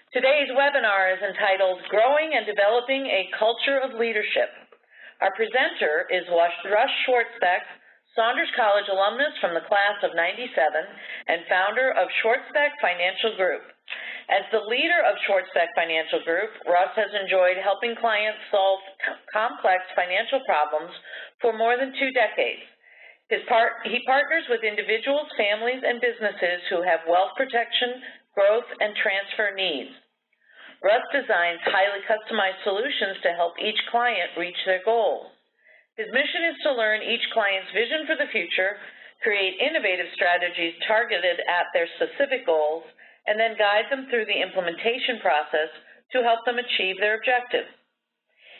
Today's webinar is entitled Growing and Developing a Culture of Leadership. Our presenter is Russ Schwartzbeck, Saunders College alumnus from the class of '97 and founder of Schwartzbeck Financial Group. As the leader of Schwartzbeck Financial Group, Russ has enjoyed helping clients solve complex financial problems for more than 2 decades. He partners with individuals, families, and businesses who have wealth protection, growth, and transfer needs. Russ designs highly customized solutions to help each client reach their goals. His mission is to learn each client's vision for the future, create innovative strategies targeted at their specific goals, and then guide them through the implementation process to help them achieve their objectives.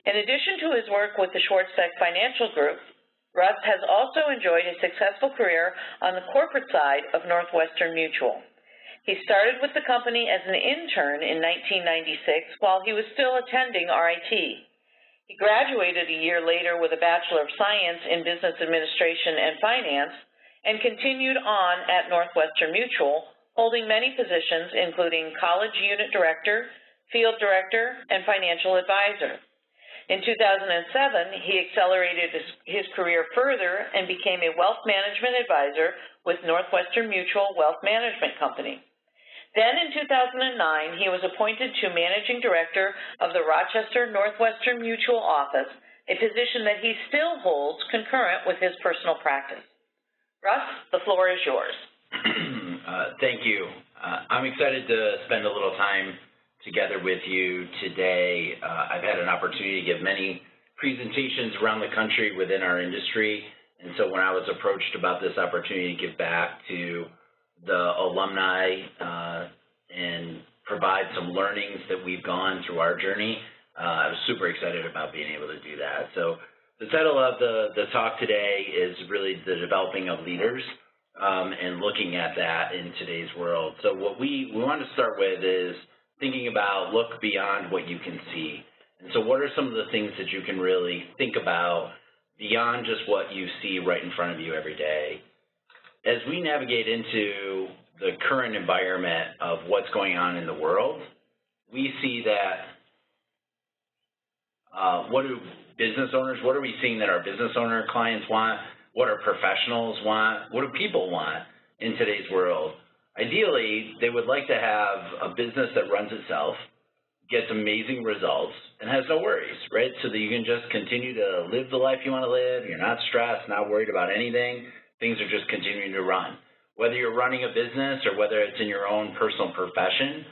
In addition to his work with the Schwartzbeck Financial Group, Russ has also enjoyed a successful career on the corporate side of Northwestern Mutual. He started with the company as an intern in 1996 while he was still attending RIT. He graduated a year later with a Bachelor of Science in Business Administration and Finance and continued on at Northwestern Mutual, holding many positions including College Unit Director, Field Director, and Financial Advisor. In 2007, he accelerated his career further and became a Wealth Management Advisor with Northwestern Mutual Wealth Management Company. Then in 2009, he was appointed to Managing Director of the Rochester Northwestern Mutual Office, a position that he still holds concurrent with his personal practice. Russ, the floor is yours. Thank you. I'm excited to spend a little time together with you today. I've had an opportunity to give many presentations around the country within our industry, and so when I was approached about this opportunity to give back to the alumni and provide some learnings that we've gone through our journey, I was super excited about being able to do that. So the title of the talk today is really the developing of leaders and looking at that in today's world. So what we want to start with is thinking about look beyond what you can see. And so what are some of the things that you can really think about beyond just what you see right in front of you every day? As we navigate into the current environment of what's going on in the world, we see that what are we seeing that our business owner clients want? What our professionals want? What do people want in today's world? Ideally, they would like to have a business that runs itself, gets amazing results, and has no worries, right? So that you can just continue to live the life you want to live. You're not stressed, not worried about anything. Things are just continuing to run. Whether you're running a business or whether it's in your own personal profession,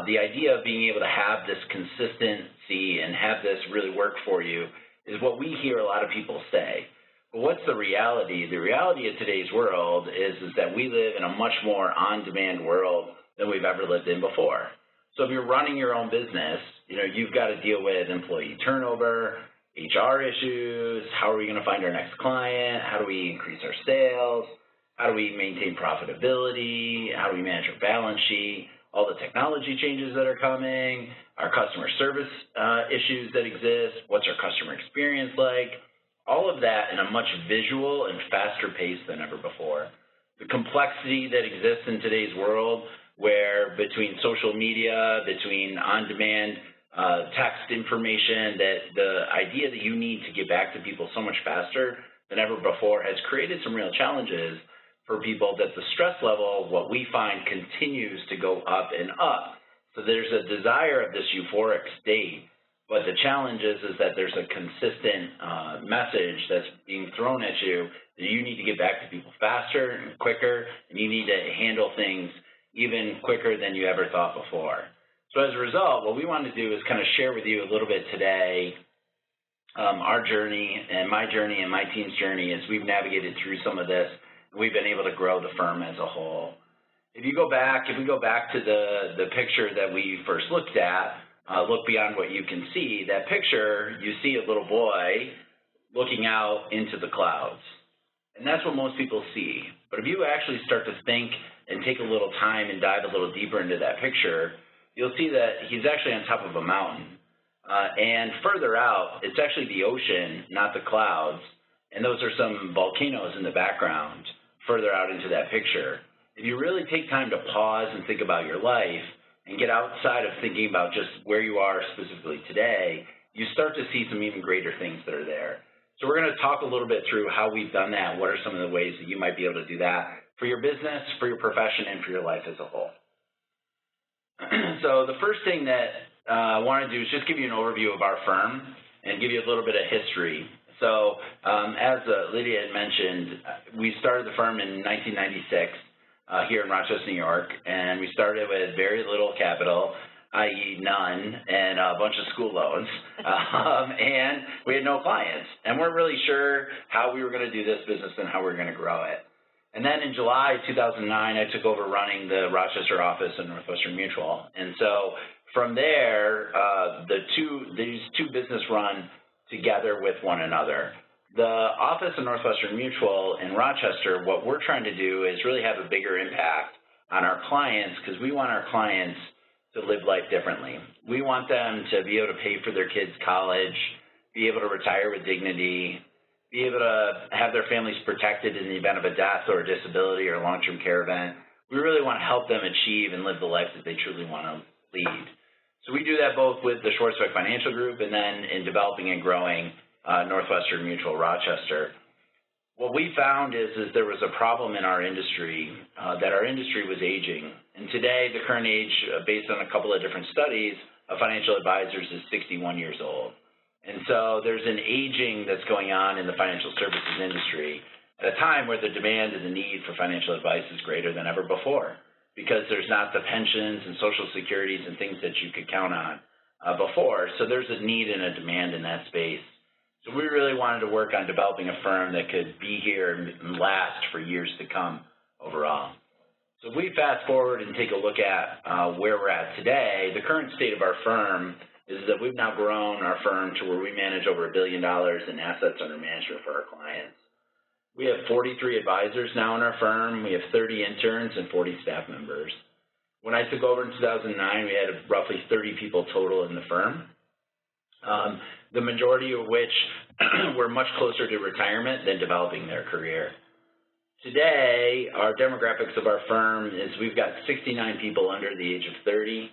the idea of being able to have this consistency and have this really work for you is what we hear a lot of people say. But what's the reality? The reality of today's world is that we live in a much more on-demand world than we've ever lived in before. So if you're running your own business, you've got to deal with employee turnover, HR issues, how are we going to find our next client, how do we increase our sales, how do we maintain profitability, how do we manage our balance sheet, all the technology changes that are coming, our customer service issues that exist, what's our customer experience like, all of that in a much visual and faster pace than ever before. The complexity that exists in today's world where between social media, between on-demand text information, that the idea that you need to get back to people so much faster than ever before has created some real challenges for people that the stress level, what we find, continues to go up and up. So there's a desire of this euphoric state, but the challenge is that there's a consistent message that's being thrown at you that you need to get back to people faster and quicker, and you need to handle things even quicker than you ever thought before. So as a result, what we want to do is kind of share with you a little bit today our journey and my team's journey as we've navigated through some of this. We've been able to grow the firm as a whole. If we go back to the picture that we first looked at, look beyond what you can see, that picture, you see a little boy looking out into the clouds. And that's what most people see. But if you actually start to think and take a little time and dive a little deeper into that picture, you'll see that he's actually on top of a mountain. And further out, it's actually the ocean, not the clouds. And those are some volcanoes in the background further out into that picture. If you really take time to pause and think about your life, and get outside of thinking about just where you are specifically today, you start to see some even greater things that are there. So we're going to talk a little bit through how we've done that, what are some of the ways that you might be able to do that for your business, for your profession, and for your life as a whole. So the first thing that I want to do is just give you an overview of our firm and give you a little bit of history. So as Lydia had mentioned, we started the firm in 1996 here in Rochester, New York, and we started with very little capital, i.e. none, and a bunch of school loans, and we had no clients, and weren't really sure how we were going to do this business and how we were going to grow it. And then in July 2009, I took over running the Rochester office of Northwestern Mutual. And so from there, these two businesses run together with one another. The office of Northwestern Mutual in Rochester, what we're trying to do is really have a bigger impact on our clients, because we want our clients to live life differently. We want them to be able to pay for their kids' college, be able to retire with dignity, be able to have their families protected in the event of a death or a disability or a long-term care event. We really want to help them achieve and live the life that they truly want to lead. So we do that both with the Schwartzbeck Financial Group and then in developing and growing Northwestern Mutual Rochester. What we found is there was a problem in our industry, that our industry was aging. And today, the current age, based on a couple of different studies, of financial advisors is 61 years old. And so there's an aging that's going on in the financial services industry at a time where the demand and the need for financial advice is greater than ever before, because there's not the pensions and social securities and things that you could count on before. So there's a need and a demand in that space. So we really wanted to work on developing a firm that could be here and last for years to come overall. So if we fast forward and take a look at where we're at today, the current state of our firm is that we've now grown our firm to where we manage over $1 billion in assets under management for our clients. We have 43 advisors now in our firm. We have 30 interns and 40 staff members. When I took over in 2009, we had roughly 30 people total in the firm, the majority of which were much closer to retirement than developing their career. Today, our demographics of our firm is we've got 69 people under the age of 30.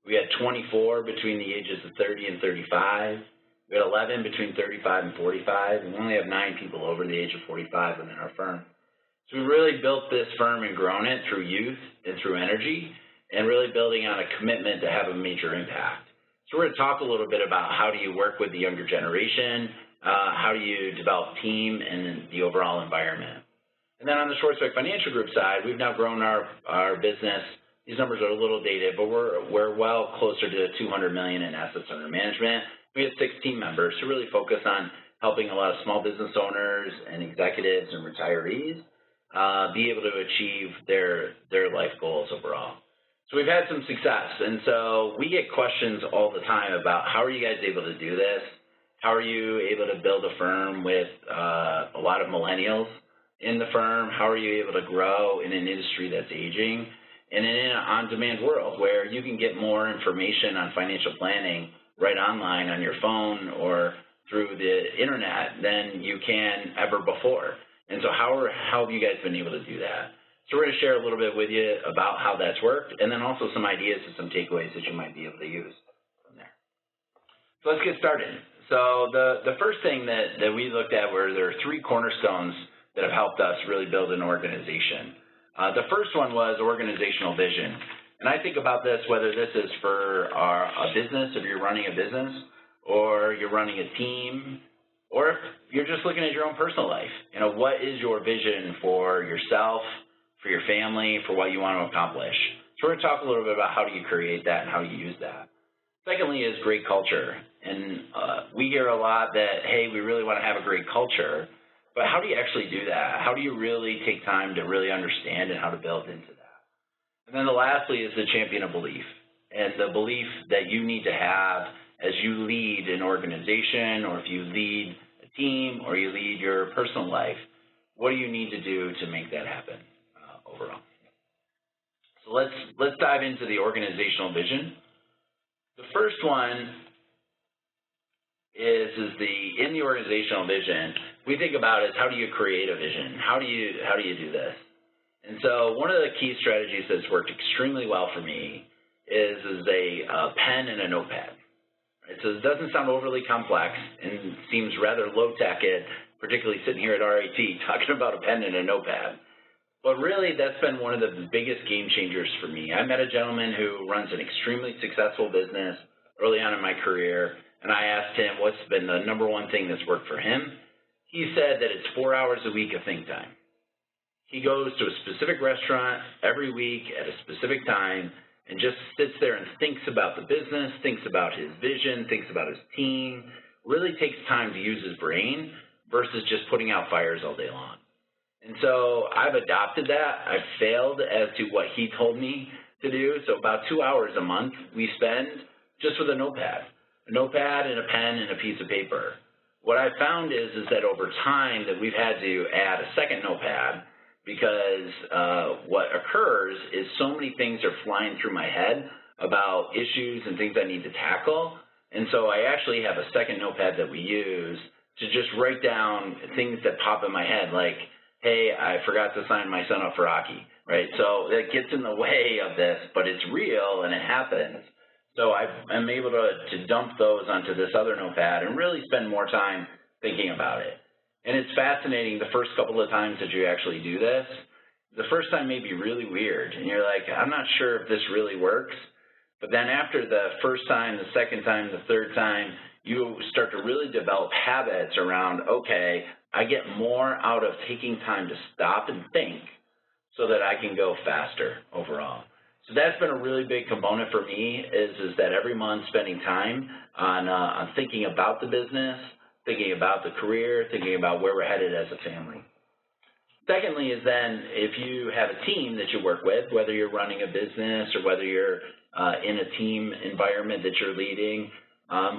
We had 24 between the ages of 30 and 35. We had 11 between 35 and 45, and we only have 9 people over the age of 45 within our firm. So we really built this firm and grown it through youth and through energy, and really building on a commitment to have a major impact. So we're going to talk a little bit about how do you work with the younger generation, how do you develop team and the overall environment. And then on the Schwartzbeck Financial Group side, we've now grown our business. These numbers are a little dated, but we're well closer to $200 million in assets under management. We have 6 team members who really focus on helping a lot of small business owners and executives and retirees be able to achieve their life goals overall. So we've had some success, and so we get questions all the time about how are you guys able to do this? How are you able to build a firm with a lot of millennials in the firm? How are you able to grow in an industry that's aging and in an on-demand world where you can get more information on financial planning right online on your phone or through the internet than you can ever before? And so how have you guys been able to do that? So we're going to share a little bit with you about how that's worked, and then also some ideas and some takeaways that you might be able to use from there. So let's get started. So the first thing that we looked at were there are 3 cornerstones that have helped us really build an organization. The first one was organizational vision. And I think about this, whether this is for a business, if you're running a business, or you're running a team, or if you're just looking at your own personal life. You know, what is your vision for yourself, for your family, for what you want to accomplish? So we're going to talk a little bit about how do you create that and how do you use that. Secondly is great culture. And we hear a lot that, hey, we really want to have a great culture, but how do you actually do that? How do you really take time to really understand and how to build into that? And then lastly is the champion of belief, and the belief that you need to have as you lead an organization, or if you lead a team, or you lead your personal life. What do you need to do to make that happen overall? So let's dive into the organizational vision. The first one is in the organizational vision, we think about is how do you create a vision? How do you do this? And so one of the key strategies that's worked extremely well for me is a pen and a notepad. Right? So it doesn't sound overly complex and seems rather low-tech, particularly sitting here at RIT talking about a pen and a notepad. But really, that's been one of the biggest game changers for me. I met a gentleman who runs an extremely successful business early on in my career, and I asked him what's been the number one thing that's worked for him. He said that it's 4 hours a week of think time. He goes to a specific restaurant every week at a specific time and just sits there and thinks about the business, thinks about his vision, thinks about his team, really takes time to use his brain versus just putting out fires all day long. And so I've adopted that. I've failed as to what he told me to do. So about 2 hours a month we spend just with a notepad and a pen and a piece of paper. What I found is that over time that we've had to add a second notepad because what occurs is so many things are flying through my head about issues and things I need to tackle. And so I actually have a second notepad that we use to just write down things that pop in my head, like, hey, I forgot to sign my son up for hockey, right? So that gets in the way of this, but it's real and it happens. So I'm able to dump those onto this other notepad and really spend more time thinking about it. And it's fascinating the first couple of times that you actually do this. The first time may be really weird, and you're like, I'm not sure if this really works. But then after the first time, the second time, the third time, you start to really develop habits around, okay, I get more out of taking time to stop and think so that I can go faster overall. So that's been a really big component for me is that every month spending time on thinking about the business, thinking about the career, thinking about where we're headed as a family. Secondly is then if you have a team that you work with, whether you're running a business or whether you're in a team environment that you're leading,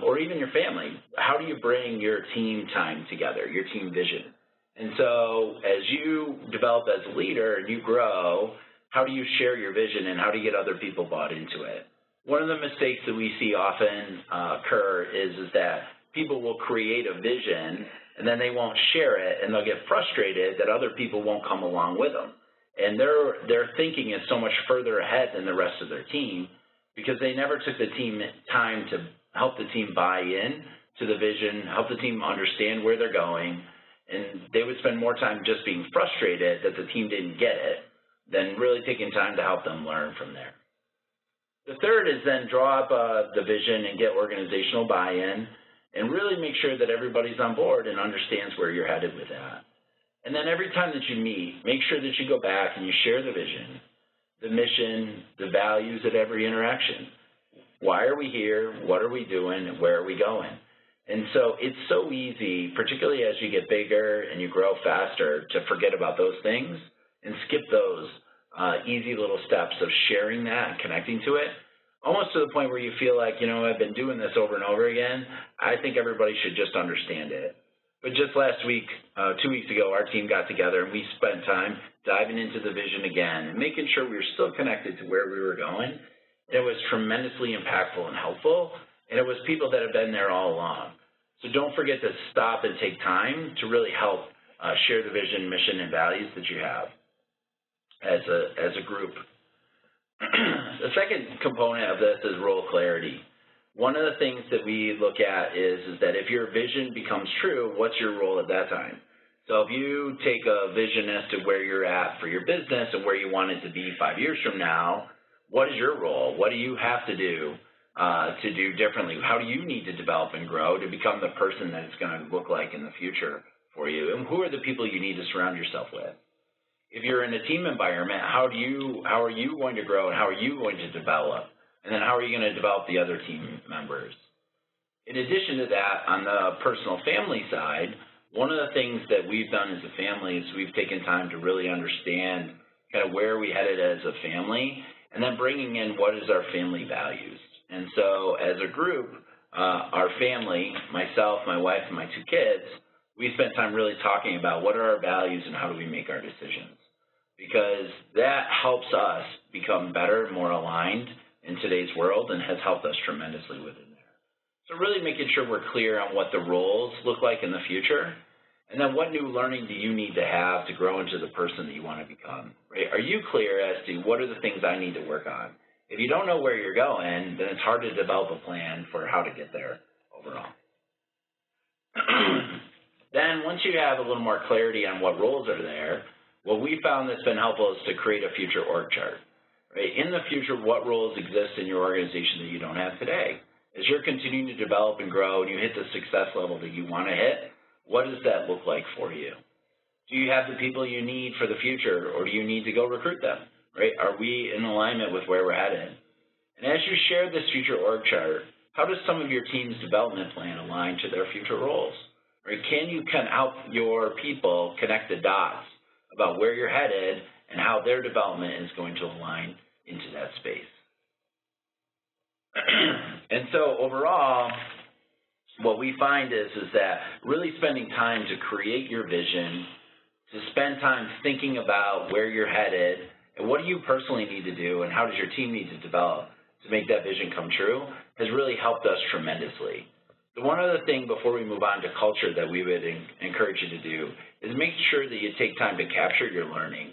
or even your family, how do you bring your team time together, your team vision? And so as you develop as a leader and you grow, how do you share your vision and how do you get other people bought into it? One of the mistakes that we see often occur is that people will create a vision and then they won't share it and they'll get frustrated that other people won't come along with them. And their thinking is so much further ahead than the rest of their team because they never took the team time to help the team buy in to the vision, help the team understand where they're going, and they would spend more time just being frustrated that the team didn't get it than really taking time to help them learn from there. The third is then draw up the vision and get organizational buy-in and really make sure that everybody's on board and understands where you're headed with that. And then every time that you meet, make sure that you go back and you share the vision, the mission, the values at every interaction. Why are we here? What are we doing? And where are we going? And so it's so easy, particularly as you get bigger and you grow faster, to forget about those things and skip those easy little steps of sharing that and connecting to it, almost to the point where you feel like, I've been doing this over and over again. I think everybody should just understand it. But just last week, 2 weeks ago, our team got together and we spent time diving into the vision again and making sure we were still connected to where we were going. It was tremendously impactful and helpful, and it was people that have been there all along. So don't forget to stop and take time to really help share the vision, mission, and values that you have as a group. The second component of this is role clarity. One of the things that we look at is that if your vision becomes true, what's your role at that time? So if you take a vision as to where you're at for your business and where you want it to be 5 years from now, what is your role? What do you have to do differently? How do you need to develop and grow to become the person that it's going to look like in the future for you? And who are the people you need to surround yourself with? If you're in a team environment, how are you going to grow and how are you going to develop? And then how are you going to develop the other team members? In addition to that, on the personal family side, one of the things that we've done as a family is we've taken time to really understand kind of where we headed as a family and then bringing in what is our family values. And so as a group, our family, myself, my wife, and my 2 kids, we spent time really talking about what are our values and how do we make our decisions. Because that helps us become better and more aligned in today's world and has helped us tremendously within there. So really making sure we're clear on what the roles look like in the future, and then what new learning do you need to have to grow into the person that you want to become, right? Are you clear as to what are the things I need to work on? If you don't know where you're going, then it's hard to develop a plan for how to get there overall. Then once you have a little more clarity on what roles are there, what we found that's been helpful is to create a future org chart. Right? In the future, what roles exist in your organization that you don't have today? As you're continuing to develop and grow and you hit the success level that you want to hit, what does that look like for you? Do you have the people you need for the future, or do you need to go recruit them? Right? Are we in alignment with where we're headed? And as you share this future org chart, how does some of your team's development plan align to their future roles? Right? Can you help your people connect the dots about where you're headed and how their development is going to align into that space? And so overall, what we find is that really spending time to create your vision, to spend time thinking about where you're headed and what do you personally need to do and how does your team need to develop to make that vision come true, has really helped us tremendously. The one other thing before we move on to culture that we would encourage you to do is make sure that you take time to capture your learning.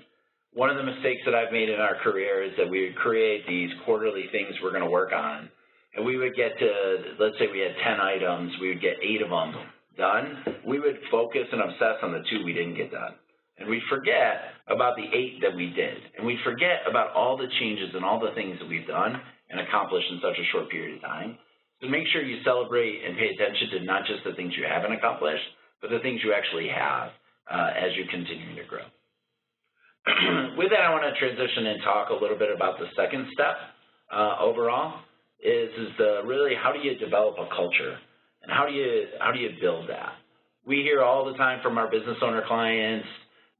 One of the mistakes that I've made in our career is that we would create these quarterly things we're going to work on, and we would get to, let's say we had 10 items, we would get 8 of them done. We would focus and obsess on the 2 we didn't get done. And we'd forget about the 8 that we did. And we'd forget about all the changes and all the things that we've done and accomplished in such a short period of time. So make sure you celebrate and pay attention to not just the things you haven't accomplished, but the things you actually have as you continue to grow. With that, I want to transition and talk a little bit about the second step overall, is really how do you develop a culture and how do you build that? We hear all the time from our business owner clients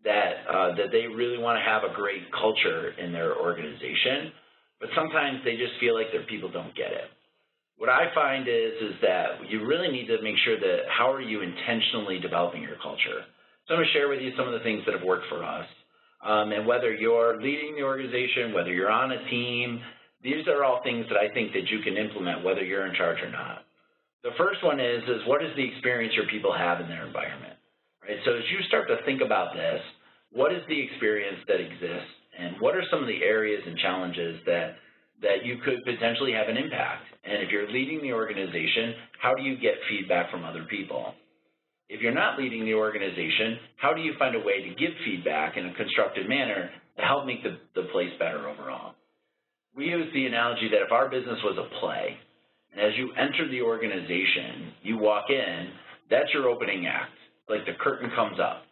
that they really want to have a great culture in their organization, but sometimes they just feel like their people don't get it. What I find is that you really need to make sure that how are you intentionally developing your culture. So I'm going to share with you some of the things that have worked for us. And whether you're leading the organization, whether you're on a team, these are all things that I think that you can implement whether you're in charge or not. The first one is what is the experience your people have in their environment? Right? So as you start to think about this, what is the experience that exists and what are some of the areas and challenges that you could potentially have an impact? And if you're leading the organization, how do you get feedback from other people? If you're not leading the organization, how do you find a way to give feedback in a constructive manner to help make the place better overall? We use the analogy that if our business was a play, and as you enter the organization, you walk in, that's your opening act, like the curtain comes up.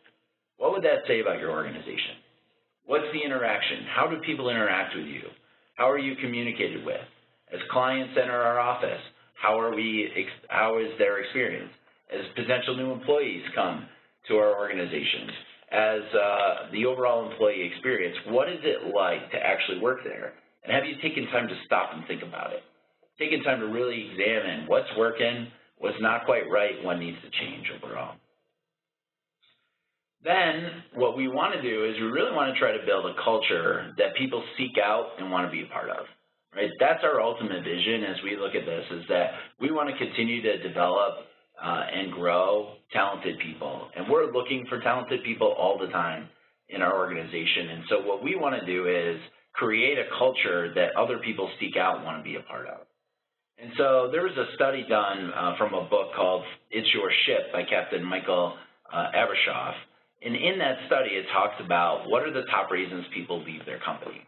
What would that say about your organization? What's the interaction? How do people interact with you? How are you communicated with? As clients enter our office, how is their experience? As potential new employees come to our organization, as the overall employee experience, what is it like to actually work there? And have you taken time to stop and think about it? Taken time to really examine what's working, what's not quite right, what needs to change overall. Then what we want to do is we really want to try to build a culture that people seek out and want to be a part of. Right? That's our ultimate vision as we look at this, is that we want to continue to develop and grow talented people. And we're looking for talented people all the time in our organization. And so what we want to do is create a culture that other people seek out and want to be a part of. And so there was a study done from a book called It's Your Ship by Captain Michael Abrashoff. And in that study, it talks about what are the top reasons people leave their company.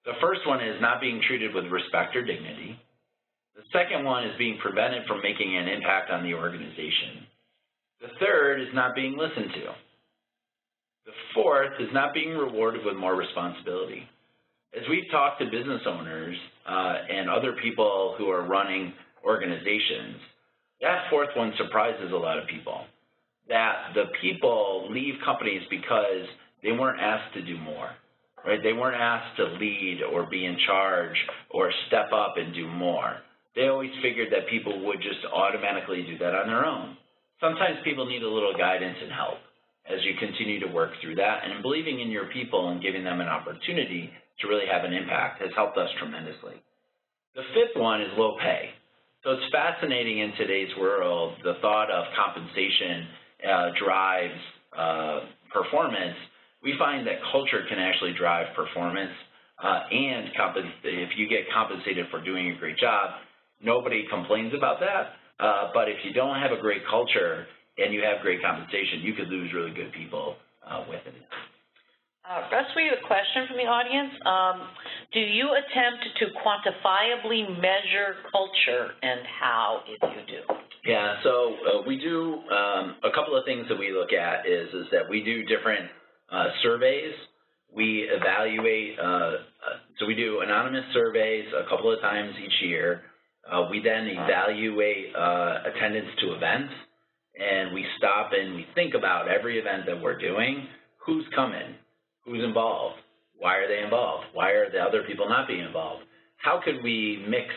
The first one is not being treated with respect or dignity. The second one is being prevented from making an impact on the organization. The third is not being listened to. The fourth is not being rewarded with more responsibility. As we've talked to business owners and other people who are running organizations, that fourth one surprises a lot of people. That the people leave companies because they weren't asked to do more, right? They weren't asked to lead or be in charge or step up and do more. They always figured that people would just automatically do that on their own. Sometimes people need a little guidance and help as you continue to work through that, and believing in your people and giving them an opportunity to really have an impact has helped us tremendously. The fifth one is low pay. So it's fascinating in today's world, the thought of compensation drives performance. We find that culture can actually drive performance and if you get compensated for doing a great job, nobody complains about that. But if you don't have a great culture and you have great compensation, you could lose really good people with it. Russ, we have a question from the audience. Do you attempt to quantifiably measure culture, and how, if you do? Yeah, so we do a couple of things that we look at is that we do different surveys. We evaluate, so we do anonymous surveys a couple of times each year. We then evaluate attendance to events, and we stop and we think about every event that we're doing, who's coming, who's involved, why are they involved, why are the other people not being involved, how could we mix,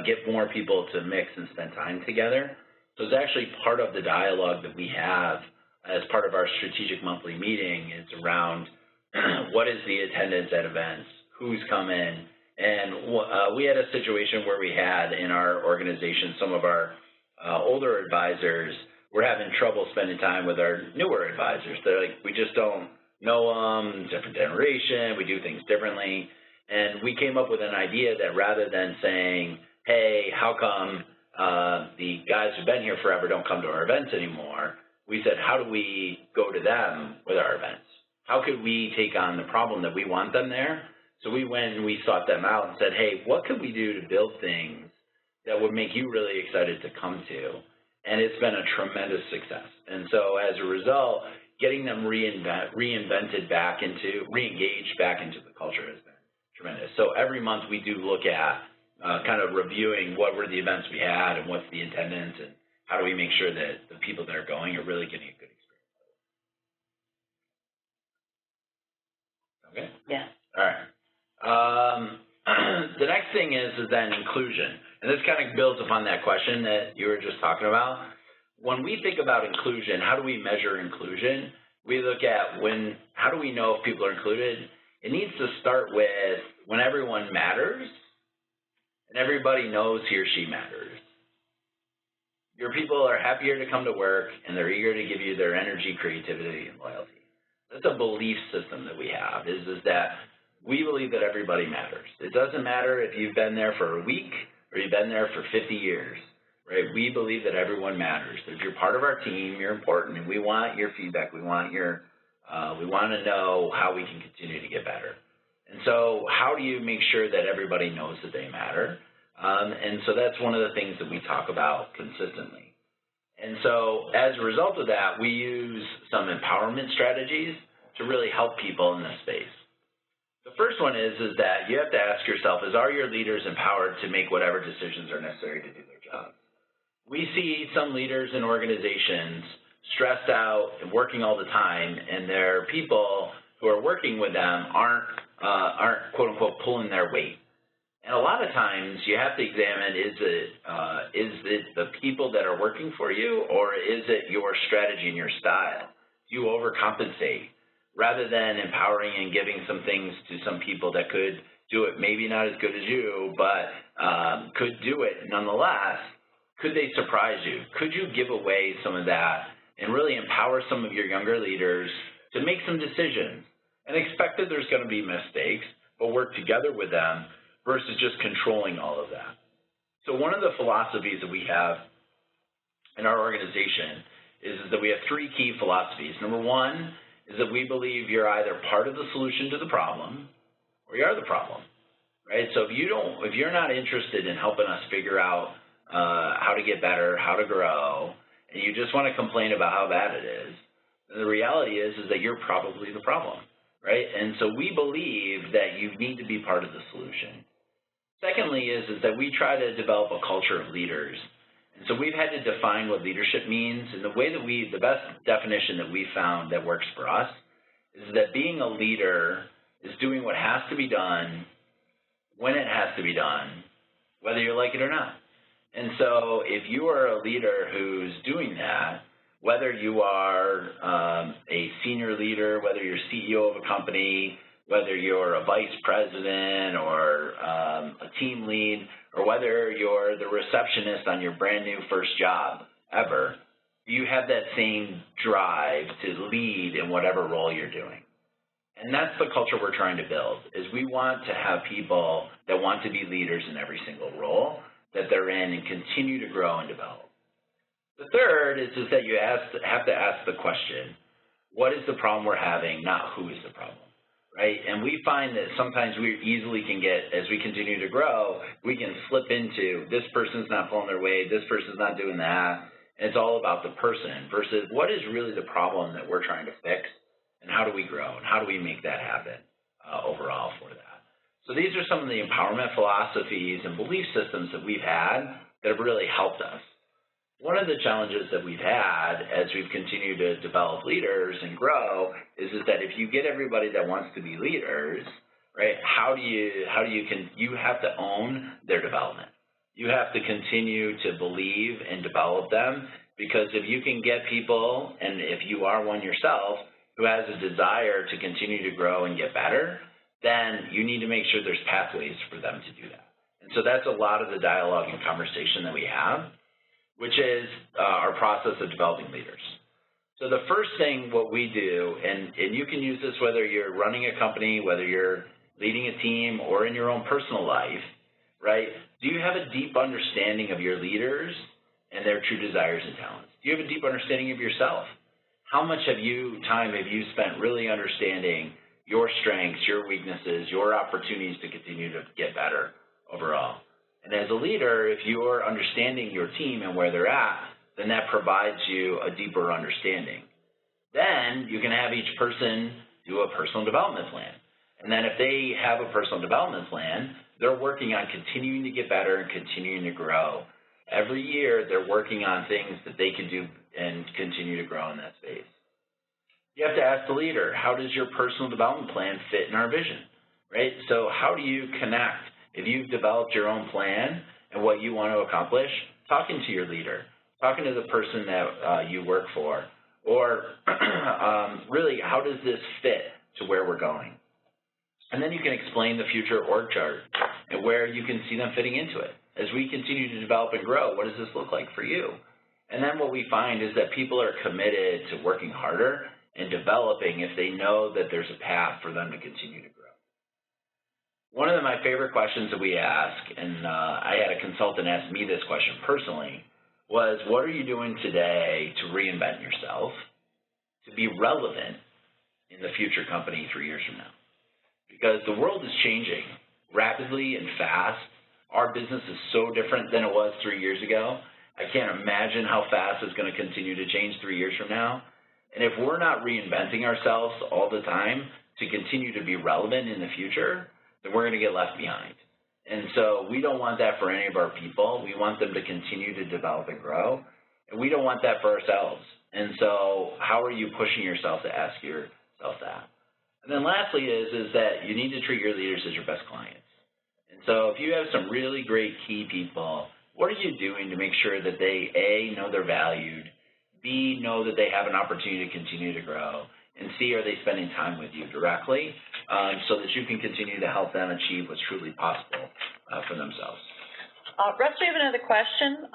get more people to mix and spend time together. So it's actually part of the dialogue that we have as part of our strategic monthly meeting. It's around what is the attendance at events, who's coming, and we had a situation where we had in our organization some of our older advisors were having trouble spending time with our newer advisors. They're like, we just don't know them, different generation, we do things differently. And we came up with an idea that rather than saying, hey, how come the guys who've been here forever don't come to our events anymore, we said, how do we go to them with our events? How could we take on the problem that we want them there? So we went and we sought them out and said, hey, what could we do to build things that would make you really excited to come to? And it's been a tremendous success. And so as a result, getting them reengaged back into the culture has been tremendous. So every month we do look at kind of reviewing what were the events we had and what's the attendance and how do we make sure that the people that are going are really getting a good experience. Okay? Yeah. All right. The next thing is then inclusion. And this kind of builds upon that question that you were just talking about. When we think about inclusion, how do we measure inclusion? We look at how do we know if people are included? It needs to start with when everyone matters and everybody knows he or she matters. Your people are happier to come to work and they're eager to give you their energy, creativity, and loyalty. That's a belief system that we have, is that we believe that everybody matters. It doesn't matter if you've been there for a week or you've been there for 50 years, right? We believe that everyone matters. If you're part of our team, you're important, and we want your feedback. We want to know how we can continue to get better. And so how do you make sure that everybody knows that they matter? And so that's one of the things that we talk about consistently. And so as a result of that, we use some empowerment strategies to really help people in this space. The first one is that you have to ask yourself, are your leaders empowered to make whatever decisions are necessary to do their job? We see some leaders in organizations stressed out and working all the time, and their people who are working with them aren't quote unquote pulling their weight. And a lot of times you have to examine, is it the people that are working for you, or is it your strategy and your style? Do you overcompensate? Rather than empowering and giving some things to some people that could do it maybe not as good as you, but could do it nonetheless, could they surprise you? Could you give away some of that and really empower some of your younger leaders to make some decisions and expect that there's going to be mistakes, but work together with them versus just controlling all of that? So one of the philosophies that we have in our organization is that we have three key philosophies. Number one is that we believe you're either part of the solution to the problem or you are the problem, right? So if you're not interested in helping us figure out how to get better, how to grow, and you just want to complain about how bad it is, then the reality is that you're probably the problem, right? And so we believe that you need to be part of the solution. Secondly is that we try to develop a culture of leaders. And so we've had to define what leadership means, and the best definition that we found that works for us is that being a leader is doing what has to be done when it has to be done, whether you like it or not. And so if you are a leader who's doing that, whether you are a senior leader, whether you're CEO of a company, whether you're a vice president or a team lead, or whether you're the receptionist on your brand new first job ever, you have that same drive to lead in whatever role you're doing. And that's the culture we're trying to build, is we want to have people that want to be leaders in every single role that they're in and continue to grow and develop. The third is that you have to ask the question, what is the problem we're having, not who is the problem, right? And we find that sometimes we easily can get, as we continue to grow, we can slip into this person's not pulling their weight, this person's not doing that. And it's all about the person versus what is really the problem that we're trying to fix. And how do we grow, and how do we make that happen overall for that? So these are some of the empowerment philosophies and belief systems that we've had that have really helped us. One of the challenges that we've had as we've continued to develop leaders and grow is that if you get everybody that wants to be leaders, right, you have to own their development. You have to continue to believe and develop them, because if you can get people, and if you are one yourself, who has a desire to continue to grow and get better, then you need to make sure there's pathways for them to do that. And so that's a lot of the dialogue and conversation that we have, which is our process of developing leaders. So the first thing what we do, and you can use this whether you're running a company, whether you're leading a team, or in your own personal life, right? Do you have a deep understanding of your leaders and their true desires and talents? Do you have a deep understanding of yourself? How much time have you spent really understanding your strengths, your weaknesses, your opportunities to continue to get better overall? And as a leader, if you're understanding your team and where they're at, then that provides you a deeper understanding. Then you can have each person do a personal development plan. And then if they have a personal development plan, they're working on continuing to get better and continuing to grow. Every year, they're working on things that they can do and continue to grow in that space. You have to ask the leader, how does your personal development plan fit in our vision, right? So how do you connect? If you've developed your own plan and what you want to accomplish, talking to your leader, talking to the person that you work for, or really, how does this fit to where we're going? And then you can explain the future org chart and where you can see them fitting into it. As we continue to develop and grow, what does this look like for you? And then what we find is that people are committed to working harder and developing if they know that there's a path for them to continue to grow. One of my favorite questions that we ask, and I had a consultant ask me this question personally, was what are you doing today to reinvent yourself, to be relevant in the future company 3 years from now? Because the world is changing rapidly and fast. Our business is so different than it was 3 years ago. I can't imagine how fast it's going to continue to change 3 years from now. And if we're not reinventing ourselves all the time to continue to be relevant in the future, then we're going to get left behind. And so we don't want that for any of our people. We want them to continue to develop and grow. And we don't want that for ourselves. And so how are you pushing yourself to ask yourself that? And then lastly is that you need to treat your leaders as your best clients. And so if you have some really great key people, what are you doing to make sure that they, A, know they're valued, B, know that they have an opportunity to continue to grow, and C, are they spending time with you directly so that you can continue to help them achieve what's truly possible for themselves. Russ, we have another question.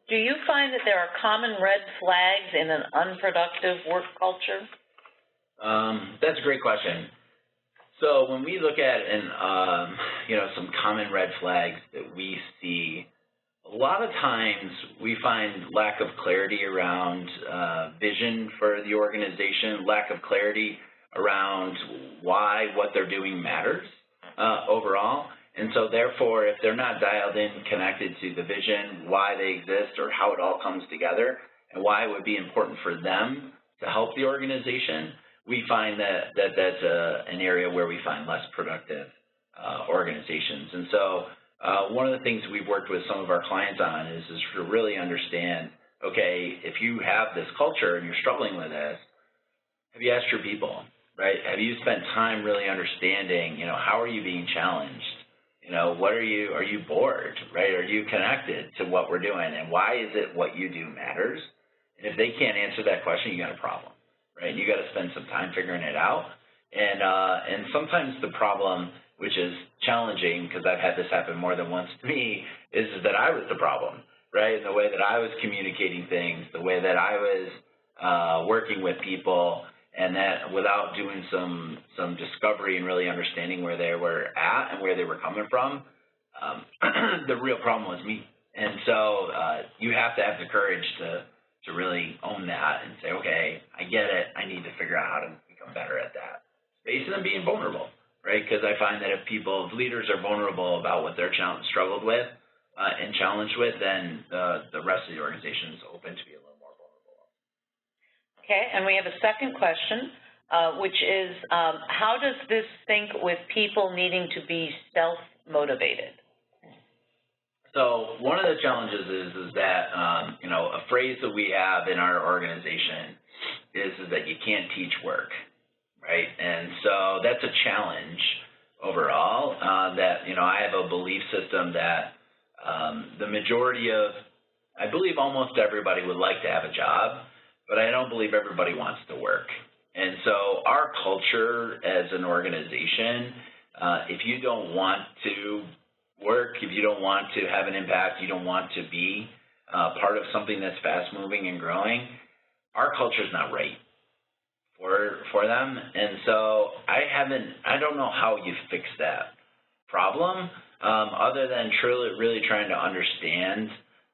Do you find that there are common red flags in an unproductive work culture? That's a great question. So when we look at some common red flags that we see, a lot of times we find lack of clarity around vision for the organization, lack of clarity around why what they're doing matters overall. And so therefore, if they're not dialed in, connected to the vision, why they exist or how it all comes together, and why it would be important for them to help the organization, we find that's an area where we find less productive organizations. And so one of the things we've worked with some of our clients on is to really understand, okay, if you have this culture and you're struggling with this, have you asked your people, right? Have you spent time really understanding, how are you being challenged? What are you bored, right? Are you connected to what we're doing? And why is it what you do matters? And if they can't answer that question, you got a problem, right? You got to spend some time figuring it out. And sometimes the problem, which is challenging because I've had this happen more than once to me, is that I was the problem, right? And the way that I was communicating things, the way that I was working with people, and that without doing some discovery and really understanding where they were at and where they were coming from, the real problem was me. And so you have to have the courage to really own that and say, okay, I get it. I need to figure out how to become better at that space, and then being vulnerable, right? Because I find that if leaders are vulnerable about what they're struggled with and challenged with, then the rest of the organization is open to be a little more vulnerable. Okay, and we have a second question, which is, how does this sync with people needing to be self-motivated? So one of the challenges is that, a phrase that we have in our organization is that you can't teach work, right? And so that's a challenge overall, that, I have a belief system that the majority of, I believe almost everybody would like to have a job, but I don't believe everybody wants to work. And so our culture as an organization, if you don't want to work, if you don't want to have an impact, you don't want to be part of something that's fast moving and growing, our culture is not right for them. And so I don't know how you fix that problem, other than really trying to understand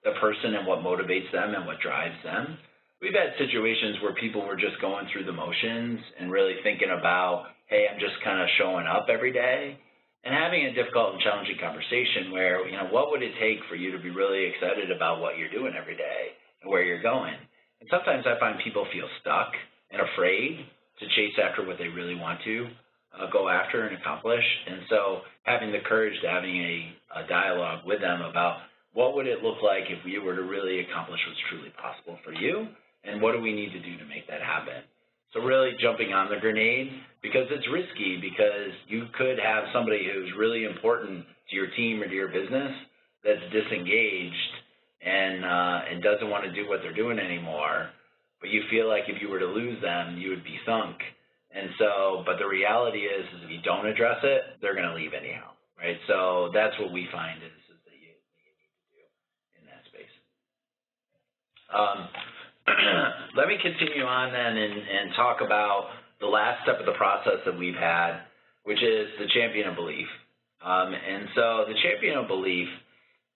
the person and what motivates them and what drives them. We've had situations where people were just going through the motions and really thinking about, hey, I'm just kind of showing up every day, and having a difficult and challenging conversation where, what would it take for you to be really excited about what you're doing every day and where you're going? And sometimes I find people feel stuck and afraid to chase after what they really want to go after and accomplish. And so having the courage to having a dialogue with them about what would it look like if we were to really accomplish what's truly possible for you, and what do we need to do to make that happen? So really jumping on the grenade, because it's risky, because you could have somebody who's really important to your team or to your business that's disengaged and doesn't want to do what they're doing anymore, but you feel like if you were to lose them, you would be sunk. And so, but the reality is if you don't address it, they're going to leave anyhow, right? So that's what we find is that you need to do in that space. Let me continue on then and talk about the last step of the process that we've had, which is the champion of belief. And so the champion of belief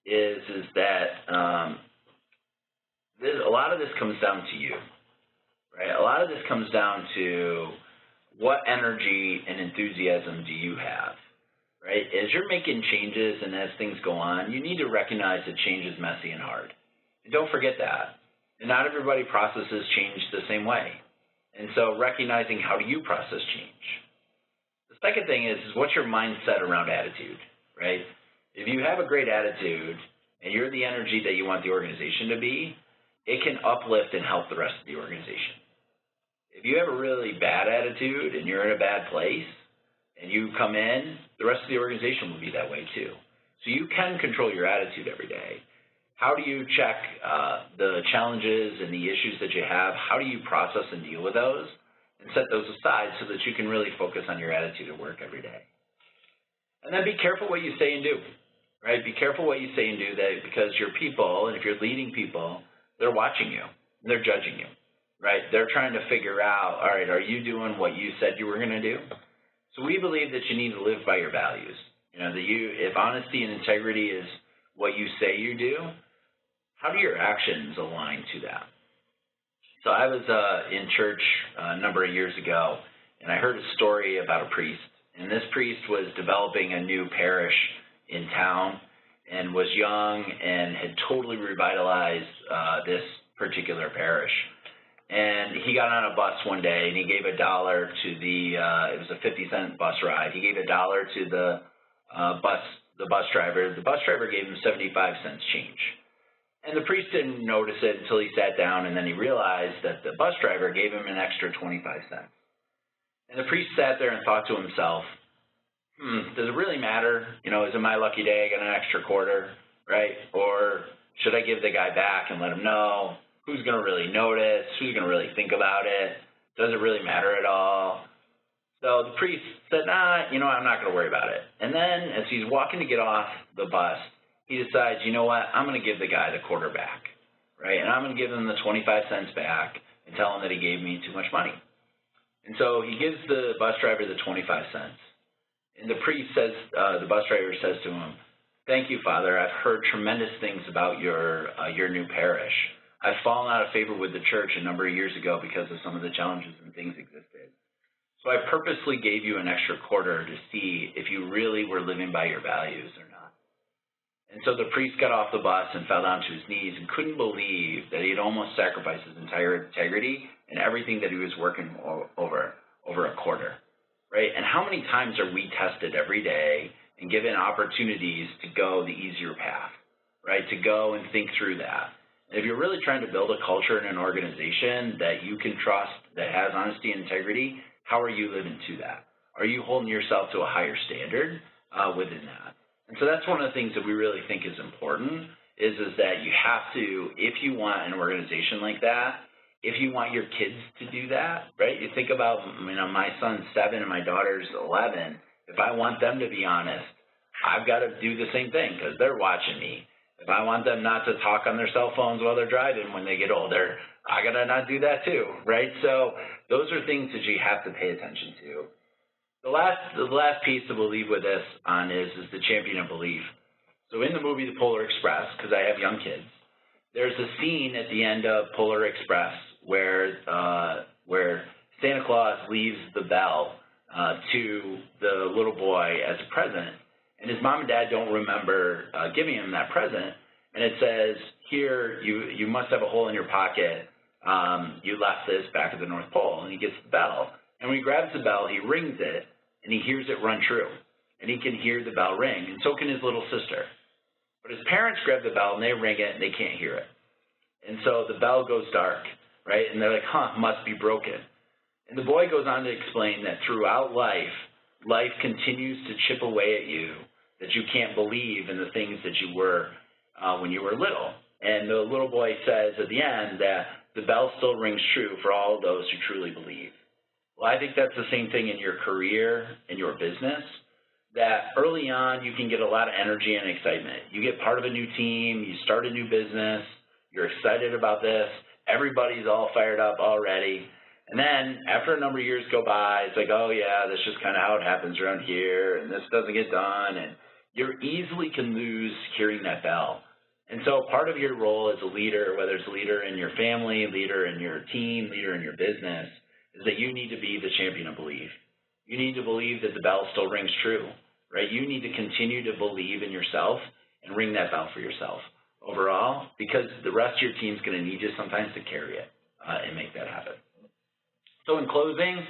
is that a lot of this comes down to you, right? A lot of this comes down to what energy and enthusiasm do you have, right? As you're making changes and as things go on, you need to recognize that change is messy and hard. And don't forget that. And not everybody processes change the same way. And so recognizing how do you process change. The second thing is what's your mindset around attitude, right? If you have a great attitude and you're the energy that you want the organization to be, it can uplift and help the rest of the organization. If you have a really bad attitude and you're in a bad place and you come in, the rest of the organization will be that way too. So you can control your attitude every day. How do you check the challenges and the issues that you have? How do you process and deal with those and set those aside so that you can really focus on your attitude at work every day? And then be careful what you say and do, right? Be careful what you say and do because your people, and if you're leading people, they're watching you. They're judging you, right? They're trying to figure out, all right, are you doing what you said you were going to do? So we believe that you need to live by your values. If honesty and integrity is what you say you do, how do your actions align to that? So I was in church a number of years ago, and I heard a story about a priest. And this priest was developing a new parish in town and was young and had totally revitalized this particular parish. And he got on a bus one day, and he gave $1 to it was a 50-cent bus ride. He gave $1 to the bus driver. The bus driver gave him 75 cents change. And the priest didn't notice it until he sat down, and then he realized that the bus driver gave him an extra 25 cents. And the priest sat there and thought to himself, does it really matter? Is it my lucky day I got an extra quarter, right? Or should I give the guy back and let him know? Who's going to really notice? Who's going to really think about it? Does it really matter at all? So the priest said, I'm not going to worry about it. And then as he's walking to get off the bus, he decides, you know what, I'm going to give the guy the quarter back, right? And I'm going to give him the 25 cents back and tell him that he gave me too much money. And so he gives the bus driver the 25 cents. And the priest says, the bus driver says to him, "Thank you, Father. I've heard tremendous things about your new parish. I've fallen out of favor with the church a number of years ago because of some of the challenges and things existed. So I purposely gave you an extra quarter to see if you really were living by your values or not." And so the priest got off the bus and fell down to his knees and couldn't believe that he had almost sacrificed his entire integrity and everything that he was working over a quarter, right? And how many times are we tested every day and given opportunities to go the easier path, right, to go and think through that? And if you're really trying to build a culture in an organization that you can trust, that has honesty and integrity, how are you living to that? Are you holding yourself to a higher standard within that? And so that's one of the things that we really think is important is that you have to, if you want an organization like that, if you want your kids to do that, right? You think about, my son's 7 and my daughter's 11. If I want them to be honest, I've got to do the same thing because they're watching me. If I want them not to talk on their cell phones while they're driving when they get older, I got to not do that too, right? So those are things that you have to pay attention to. The last piece that we'll leave with this on is the champion of belief. So in the movie The Polar Express, because I have young kids, there's a scene at the end of Polar Express where Santa Claus leaves the bell to the little boy as a present, and his mom and dad don't remember giving him that present, and it says, "Here, you must have a hole in your pocket. You left this back at the North Pole," and he gets the bell. And when he grabs the bell, he rings it, and he hears it run true, and he can hear the bell ring, and so can his little sister. But his parents grab the bell, and they ring it, and they can't hear it. And so the bell goes dark, right? And they're like, must be broken. And the boy goes on to explain that throughout life continues to chip away at you, that you can't believe in the things that you were when you were little. And the little boy says at the end that the bell still rings true for all those who truly believe. Well, I think that's the same thing in your career, in your business, that early on you can get a lot of energy and excitement. You get part of a new team, you start a new business, you're excited about this, everybody's all fired up already. And then after a number of years go by, it's like, oh yeah, that's just kind of how it happens around here, and this doesn't get done, and you easily can lose hearing that bell. And so part of your role as a leader, whether it's a leader in your family, leader in your team, leader in your business, is that you need to be the champion of belief. You need to believe that the bell still rings true, right? You need to continue to believe in yourself and ring that bell for yourself overall, because the rest of your team's going to need you sometimes to carry it and make that happen. So in closing,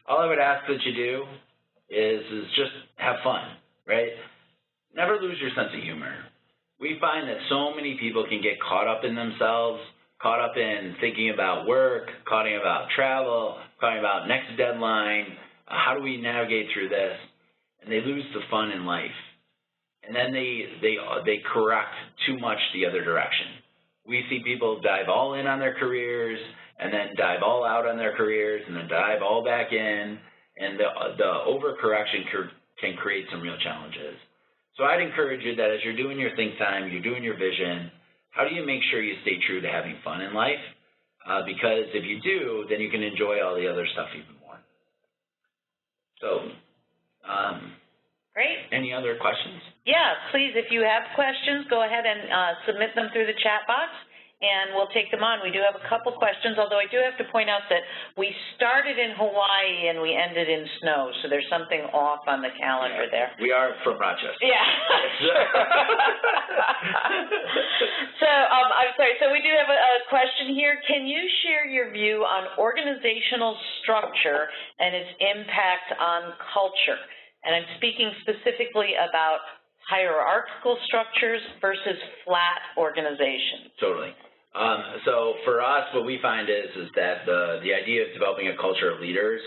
all I would ask that you do is just have fun, right? Never lose your sense of humor. We find that so many people can get caught up in themselves, caught up in thinking about work, caught up about travel, caught up about next deadline, how do we navigate through this, and they lose the fun in life. And then they correct too much the other direction. We see people dive all in on their careers and then dive all out on their careers and then dive all back in, and the overcorrection can create some real challenges. So I'd encourage you that as you're doing your think time, you're doing your vision, how do you make sure you stay true to having fun in life? Because if you do, then you can enjoy all the other stuff even more. So, great. Any other questions? Yeah, please, if you have questions, go ahead and submit them through the chat box, and we'll take them on. We do have a couple questions, although I do have to point out that we started in Hawaii and we ended in snow, so there's something off on the calendar there. We are from Rochester. Yeah. So, I'm sorry, so we do have a question here. Can you share your view on organizational structure and its impact on culture? And I'm speaking specifically about hierarchical structures versus flat organizations. Totally. So for us, what we find is that the idea of developing a culture of leaders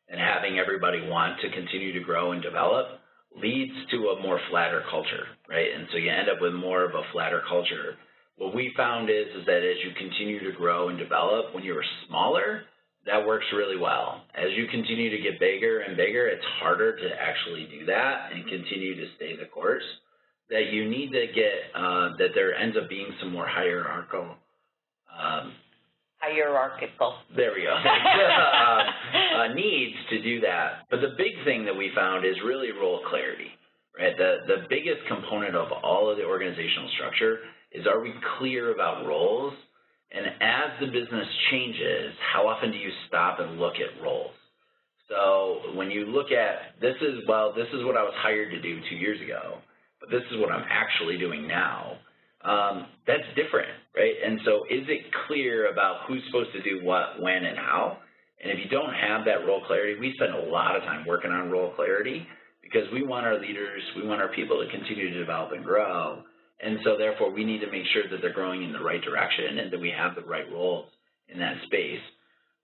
and having everybody want to continue to grow and develop leads to a more flatter culture, right? And so you end up with more of a flatter culture. What we found is that as you continue to grow and develop, when you're smaller, that works really well. As you continue to get bigger and bigger, it's harder to actually do that and continue to stay the course. That you need to get, that there ends up being some more hierarchical hierarchical. There we go. Needs to do that. But the big thing that we found is really role clarity, right? The biggest component of all of the organizational structure is, are we clear about roles? And as the business changes, how often do you stop and look at roles? So when you look at, this is what I was hired to do 2 years ago, but this is what I'm actually doing now. That's different, right? And so is it clear about who's supposed to do what, when, and how? And if you don't have that role clarity, we spend a lot of time working on role clarity because we want our leaders, we want our people to continue to develop and grow. And so therefore, we need to make sure that they're growing in the right direction and that we have the right roles in that space.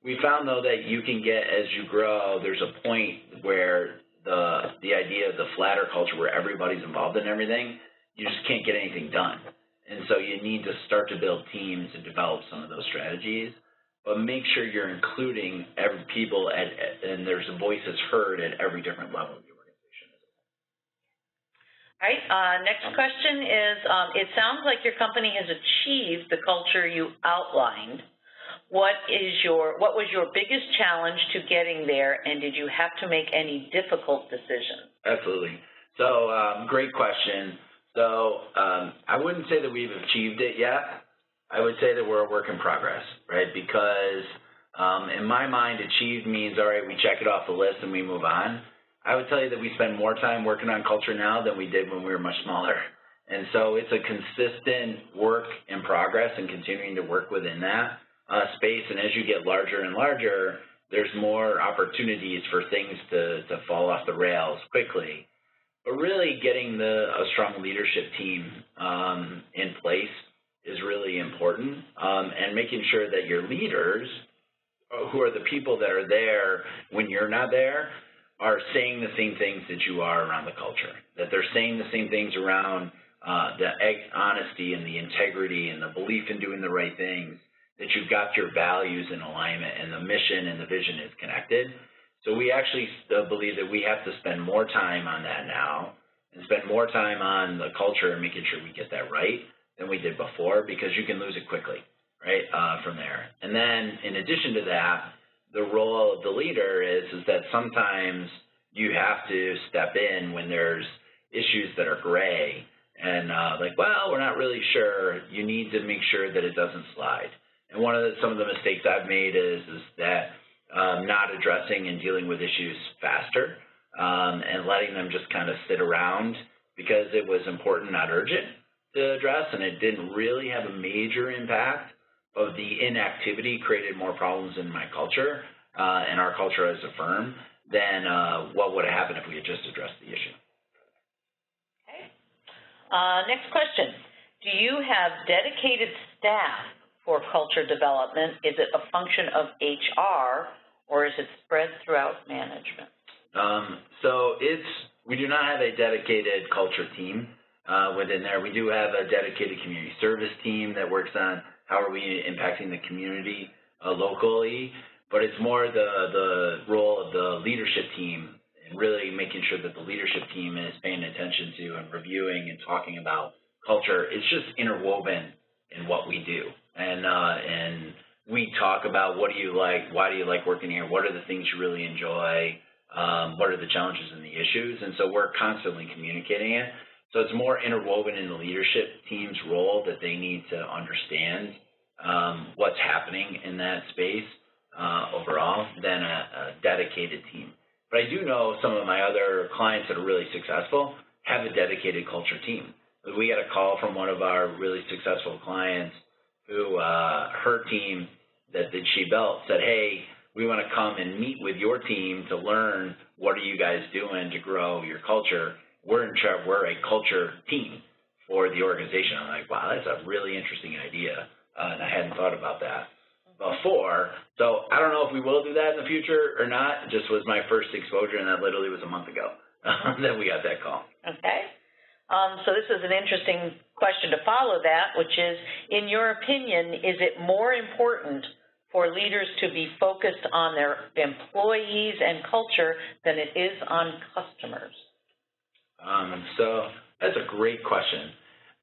We found, though, that you can get, as you grow, there's a point where the idea of the flatter culture where everybody's involved in everything, you just can't get anything done. And so you need to start to build teams and develop some of those strategies, but make sure you're including every people and there's a voice that's heard at every different level of the organization. All right, next question is, it sounds like your company has achieved the culture you outlined. What was your biggest challenge to getting there, and did you have to make any difficult decisions? Absolutely. So, great question. So I wouldn't say that we've achieved it yet. I would say that we're a work in progress, right? Because in my mind, achieved means, all right, we check it off the list and we move on. I would tell you that we spend more time working on culture now than we did when we were much smaller. And so it's a consistent work in progress and continuing to work within that space. And as you get larger and larger, there's more opportunities for things to fall off the rails quickly. But really getting a strong leadership team in place is really important, and making sure that your leaders, who are the people that are there when you're not there, are saying the same things that you are around the culture, that they're saying the same things around the honesty and the integrity and the belief in doing the right things, that you've got your values in alignment and the mission and the vision is connected. So we actually believe that we have to spend more time on that now and spend more time on the culture and making sure we get that right than we did before, because you can lose it quickly, right, from there. And then in addition to that, the role of the leader is that sometimes you have to step in when there's issues that are gray and like, well, we're not really sure. You need to make sure that it doesn't slide. And some of the mistakes I've made is that not addressing and dealing with issues faster and letting them just kind of sit around because it was important, not urgent to address, and it didn't really have a major impact. Of the inactivity created more problems in my culture and our culture as a firm than what would have happened if we had just addressed the issue. Okay. Next question. Do you have dedicated staff for culture development? Is it a function of HR, or is it spread throughout management? We do not have a dedicated culture team within there. We do have a dedicated community service team that works on how are we impacting the community locally, but it's more the role of the leadership team and really making sure that the leadership team is paying attention to and reviewing and talking about culture. It's just interwoven in what we do. And we talk about what do you like, why do you like working here, what are the things you really enjoy, what are the challenges and the issues, and so we're constantly communicating it. So it's more interwoven in the leadership team's role that they need to understand what's happening in that space overall than a dedicated team. But I do know some of my other clients that are really successful have a dedicated culture team. We got a call from one of our really successful clients who her team that she built said, hey, we want to come and meet with your team to learn what are you guys doing to grow your culture. We're a culture team for the organization. I'm like, wow, that's a really interesting idea, and I hadn't thought about that before. So I don't know if we will do that in the future or not. It just was my first exposure, and that literally was a month ago that we got that call. Okay. So this is an interesting question to follow that, which is, in your opinion, is it more important for leaders to be focused on their employees and culture than it is on customers? So that's a great question.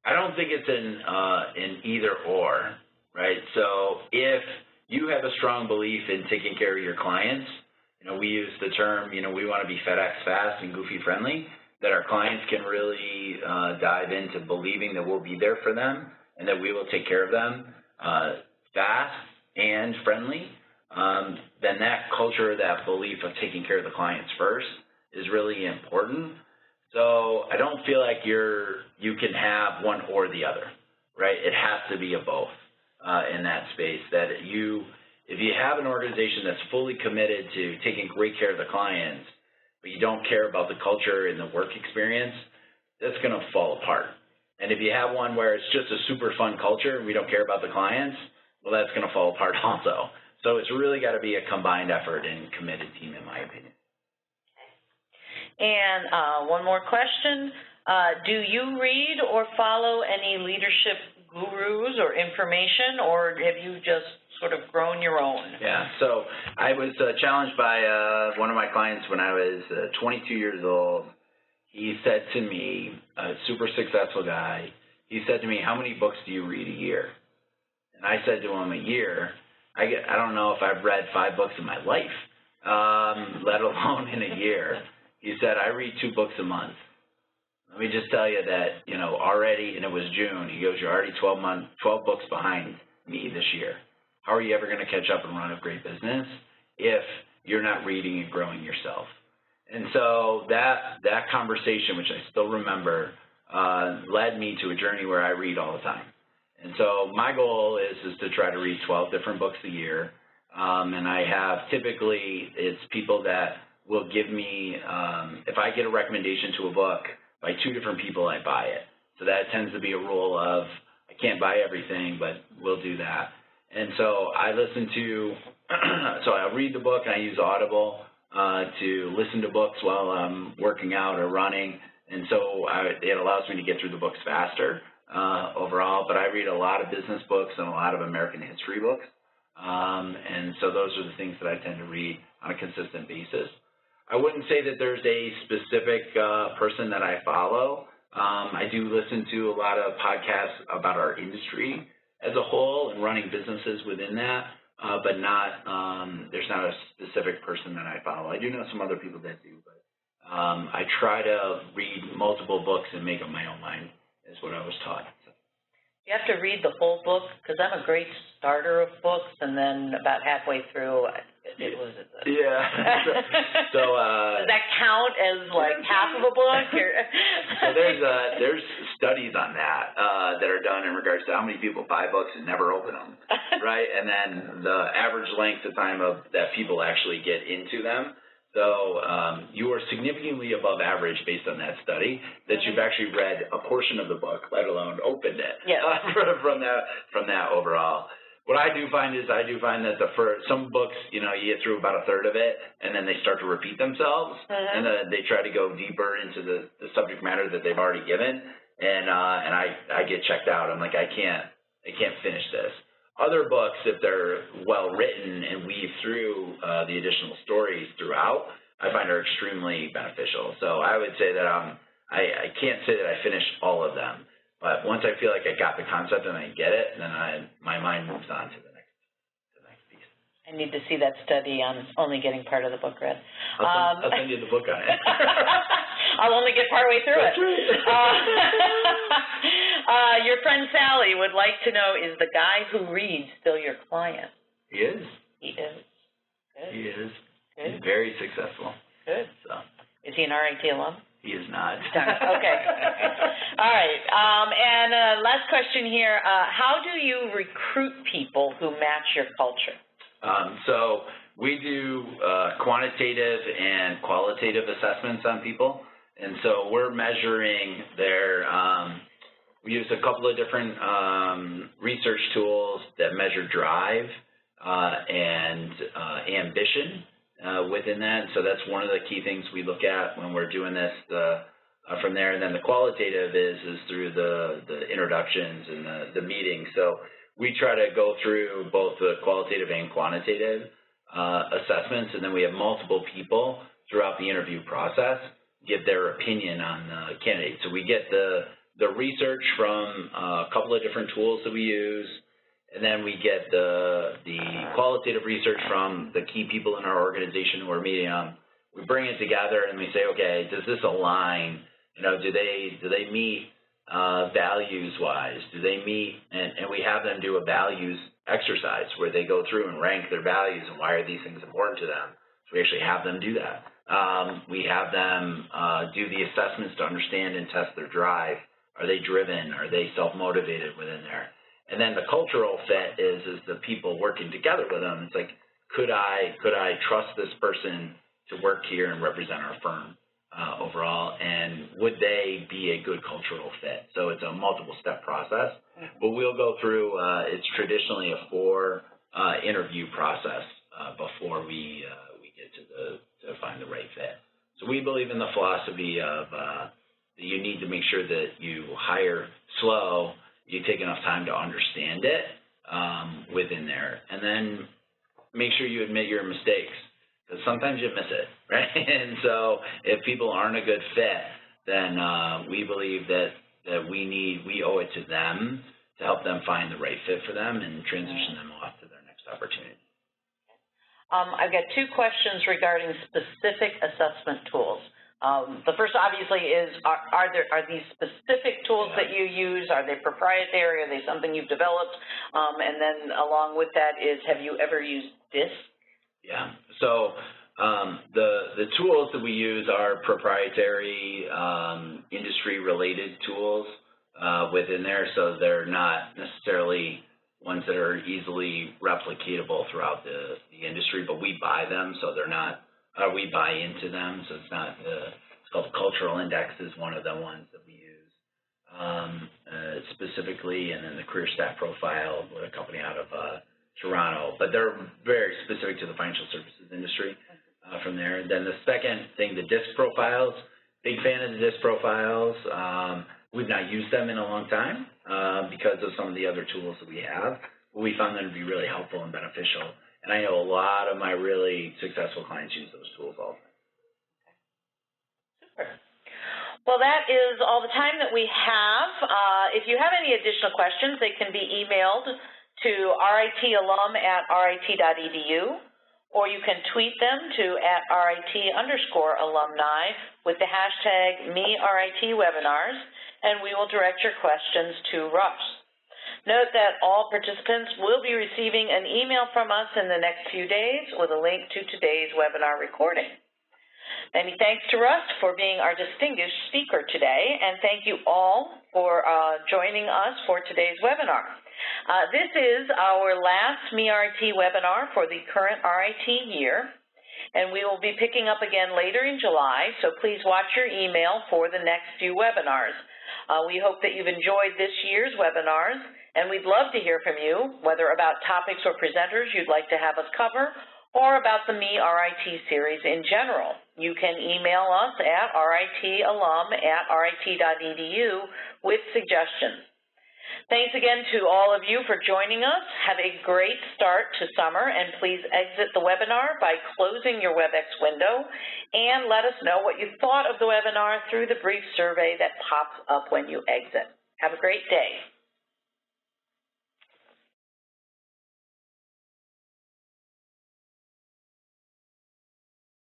I don't think it's an either or, right? So if you have a strong belief in taking care of your clients. We use the term, we want to be FedEx fast and Goofy friendly, that our clients can really dive into believing that we'll be there for them and that we will take care of them fast and friendly. Then that culture, that belief of taking care of the clients first is really important. So I don't feel like you can have one or the other, right? It has to be a both in that space. That if you have an organization that's fully committed to taking great care of the clients, but you don't care about the culture and the work experience, that's going to fall apart. And if you have one where it's just a super fun culture and we don't care about the clients, well, that's going to fall apart also. So it's really got to be a combined effort and committed team, in my opinion. And one more question. Do you read or follow any leadership gurus or information, or have you just sort of grown your own? Yeah, so I was challenged by one of my clients when I was 22 years old. He said to me, a super successful guy, he said to me, how many books do you read a year? And I said to him, a year? I don't know if I've read 5 books in my life, let alone in a year. He said, I read 2 books a month. Let me just tell you that, already, and it was June, he goes, you're already 12 books behind me this year. How are you ever going to catch up and run a great business if you're not reading and growing yourself? And so that conversation, which I still remember, led me to a journey where I read all the time. And so my goal is to try to read 12 different books a year. And I have typically, it's people that will give me, if I get a recommendation to a book by 2 different people, I buy it. So that tends to be a rule of, I can't buy everything, but we'll do that. And so I listen to, so I read the book and I use Audible to listen to books while I'm working out or running. And so it allows me to get through the books faster overall. But I read a lot of business books and a lot of American history books. And so those are the things that I tend to read on a consistent basis. I wouldn't say that there's a specific person that I follow. I do listen to a lot of podcasts about our industry as a whole and running businesses within that, but there's not a specific person that I follow. I do know some other people that do, but I try to read multiple books and make up my own mind, is what I was taught. You have to read the whole book, because I'm a great starter of books, and then about halfway through, it was. Yeah. So does that count as like half of a book? So there's studies on that that are done in regards to how many people buy books and never open them, right? And then the average length of time that people actually get into them. So you are significantly above average based on that study that you've actually read a portion of the book, let alone opened it. Yes. From that overall. What I do find that some books, you get through about a third of it, and then they start to repeat themselves, and they try to go deeper into the subject matter that they've already given, and I get checked out. I'm like, I can't finish this. Other books, if they're well written and weave through the additional stories throughout, I find are extremely beneficial. So I would say that I can't say that I finished all of them, but once I feel like I got the concept and I get it, then my mind moves on to the next piece. I need to see that study on only getting part of the book read. I'll send you the book on it. I'll only get partway through it. Your friend Sally would like to know, is the guy who reads still your client? He is. He is. Good. He is. Good. He's very successful. Good. So. Is he an RIT alum? He is not. Darn it. Okay. All right. And last question here. How do you recruit people who match your culture? So we do quantitative and qualitative assessments on people. And so we're measuring their, we use a couple of different research tools that measure drive and ambition within that. So that's one of the key things we look at when we're doing this from there. And then the qualitative is through the introductions and the meetings. So we try to go through both the qualitative and quantitative assessments, and then we have multiple people throughout the interview process give their opinion on the candidate. So we get the research from a couple of different tools that we use, and then we get the qualitative research from the key people in our organization who are meeting them. We bring it together and we say, okay, does this align? You know, do they meet values-wise? Do they meet? And we have them do a values exercise where they go through and rank their values and why are these things important to them. So we actually have them do that. We have them do the assessments to understand and test their drive. Are they driven? Are they self-motivated within there? And then the cultural fit is the people working together with them. It's like, could I trust this person to work here and represent our firm overall, and would they be a good cultural fit? So it's a multiple-step process, but we'll go through. It's traditionally a 4 interview process before we get to find the right fit. So we believe in the philosophy of that you need to make sure that you hire slow, you take enough time to understand it within there, and then make sure you admit your mistakes, because sometimes you miss it, right? And so if people aren't a good fit, then we believe that we owe it to them to help them find the right fit for them and transition them off to their next opportunity. I've got 2 questions regarding specific assessment tools. The first obviously is, are these specific tools that you use, are they proprietary, are they something you've developed? And then along with that is, have you ever used DISC? Yeah, so the tools that we use are proprietary industry-related tools within there, so they're not necessarily ones that are easily replicatable throughout the industry, but we buy them, so they're not, we buy into them, so it's not, it's called the Cultural Index is one of the ones that we use specifically, and then the Career Staff Profile with a company out of Toronto, but they're very specific to the financial services industry from there. Then the second thing, the DISC profiles, big fan of the DISC profiles. We've not used them in a long time because of some of the other tools that we have, but we found them to be really helpful and beneficial. And I know a lot of my really successful clients use those tools all the time. Super. Well, that is all the time that we have. If you have any additional questions, they can be emailed to ritalum@rit.edu, or you can tweet them to @RIT_alumni with the hashtag #MeRITWebinars, and we will direct your questions to Russ. Note that all participants will be receiving an email from us in the next few days with a link to today's webinar recording. Many thanks to Russ for being our distinguished speaker today, and thank you all for joining us for today's webinar. This is our last MeRIT webinar for the current RIT year, and we will be picking up again later in July, so please watch your email for the next few webinars. We hope that you've enjoyed this year's webinars, and we'd love to hear from you, whether about topics or presenters you'd like to have us cover, or about the MeRIT series in general. You can email us at ritalum@rit.edu with suggestions. Thanks again to all of you for joining us. Have a great start to summer, and please exit the webinar by closing your WebEx window, and let us know what you thought of the webinar through the brief survey that pops up when you exit. Have a great day.